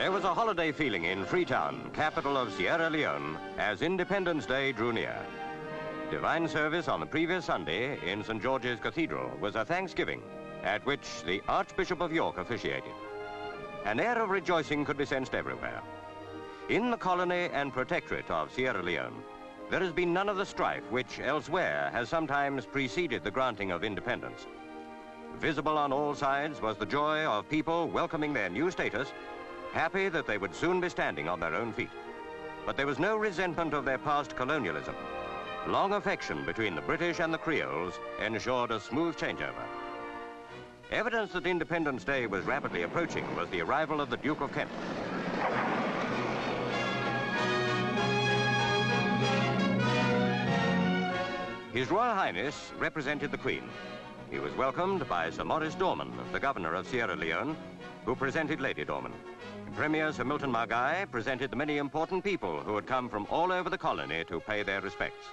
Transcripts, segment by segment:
There was a holiday feeling in Freetown, capital of Sierra Leone, as Independence Day drew near. Divine service on the previous Sunday in St. George's Cathedral was a thanksgiving at which the Archbishop of York officiated. An air of rejoicing could be sensed everywhere. In the colony and protectorate of Sierra Leone, there has been none of the strife which elsewhere has sometimes preceded the granting of independence. Visible on all sides was the joy of people welcoming their new status, happy that they would soon be standing on their own feet. But there was no resentment of their past colonialism. Long affection between the British and the Creoles ensured a smooth changeover. Evidence that Independence Day was rapidly approaching was the arrival of the Duke of Kent. His Royal Highness represented the Queen. He was welcomed by Sir Maurice Dorman, the Governor of Sierra Leone, who presented Lady Dorman. Premier Sir Milton Margai presented the many important people who had come from all over the colony to pay their respects.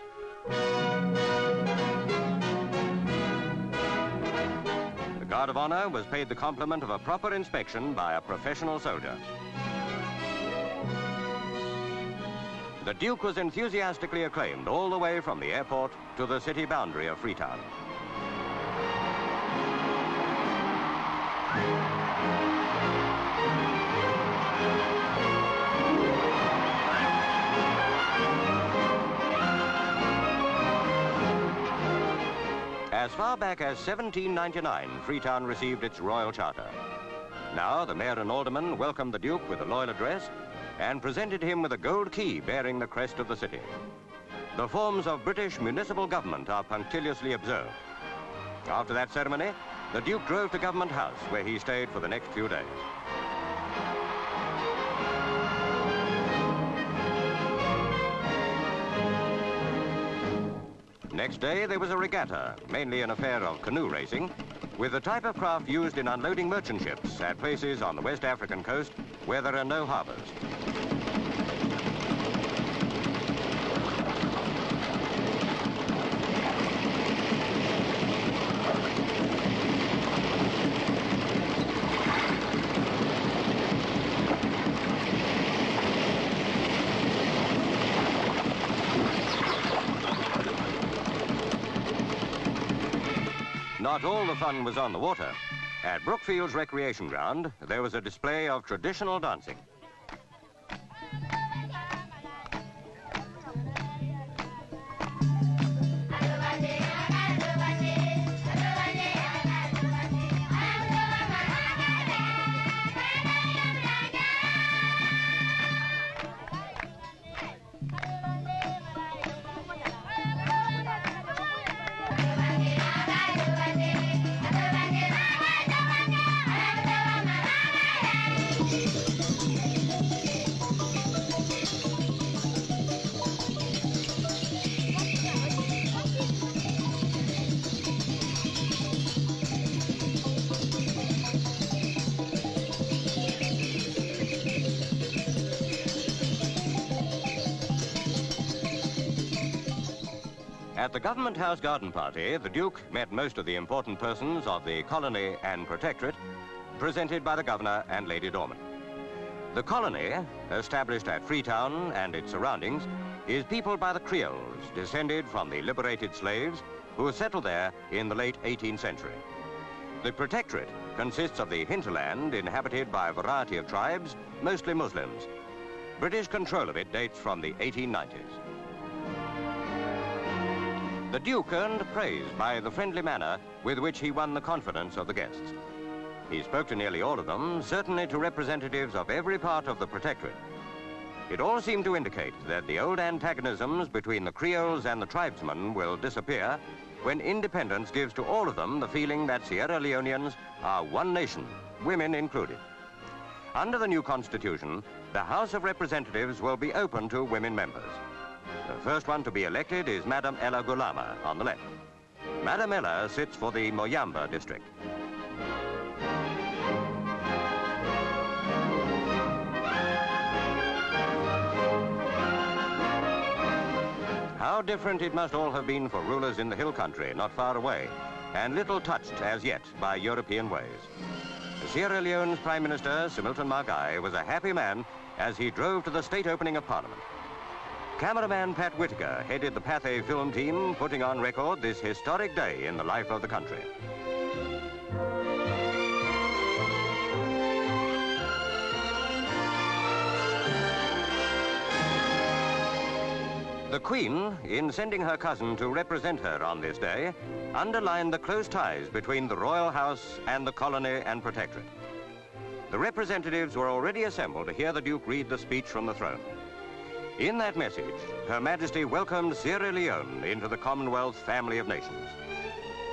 The Guard of Honor was paid the compliment of a proper inspection by a professional soldier. The Duke was enthusiastically acclaimed all the way from the airport to the city boundary of Freetown. As far back as 1799, Freetown received its royal charter. Now, the mayor and aldermen welcomed the Duke with a loyal address and presented him with a gold key bearing the crest of the city. The forms of British municipal government are punctiliously observed. After that ceremony, the Duke drove to Government House, where he stayed for the next few days. Next day, there was a regatta, mainly an affair of canoe racing, with the type of craft used in unloading merchant ships at places on the West African coast where there are no harbors. Not all the fun was on the water. At Brookfield's recreation ground, there was a display of traditional dancing. At the Government House garden party, the Duke met most of the important persons of the colony and protectorate, presented by the Governor and Lady Dorman. The colony, established at Freetown and its surroundings, is peopled by the Creoles, descended from the liberated slaves who settled there in the late 18th century. The protectorate consists of the hinterland inhabited by a variety of tribes, mostly Muslims. British control of it dates from the 1890s. The Duke earned praise by the friendly manner with which he won the confidence of the guests. He spoke to nearly all of them, certainly to representatives of every part of the protectorate. It all seemed to indicate that the old antagonisms between the Creoles and the tribesmen will disappear when independence gives to all of them the feeling that Sierra Leoneans are one nation, women included. Under the new constitution, the House of Representatives will be open to women members. The first one to be elected is Madam Ella Gulama on the left. Madam Ella sits for the Moyamba district. How different it must all have been for rulers in the hill country, not far away, and little touched as yet by European ways. Sierra Leone's Prime Minister, Sir Milton Margai, was a happy man as he drove to the state opening of Parliament. Cameraman Pat Whitaker headed the Pathé film team, putting on record this historic day in the life of the country. The Queen, in sending her cousin to represent her on this day, underlined the close ties between the royal house and the colony and protectorate. The representatives were already assembled to hear the Duke read the speech from the throne. In that message, Her Majesty welcomed Sierra Leone into the Commonwealth family of nations.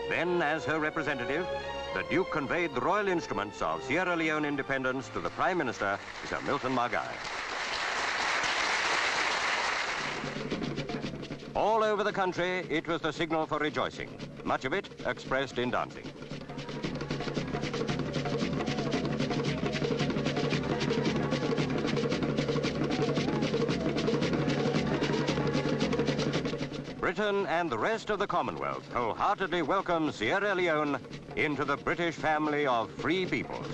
Then, as her representative, the Duke conveyed the royal instruments of Sierra Leone independence to the Prime Minister, Sir Milton Margai. All over the country, it was the signal for rejoicing, much of it expressed in dancing. Britain and the rest of the Commonwealth wholeheartedly welcome Sierra Leone into the British family of free peoples.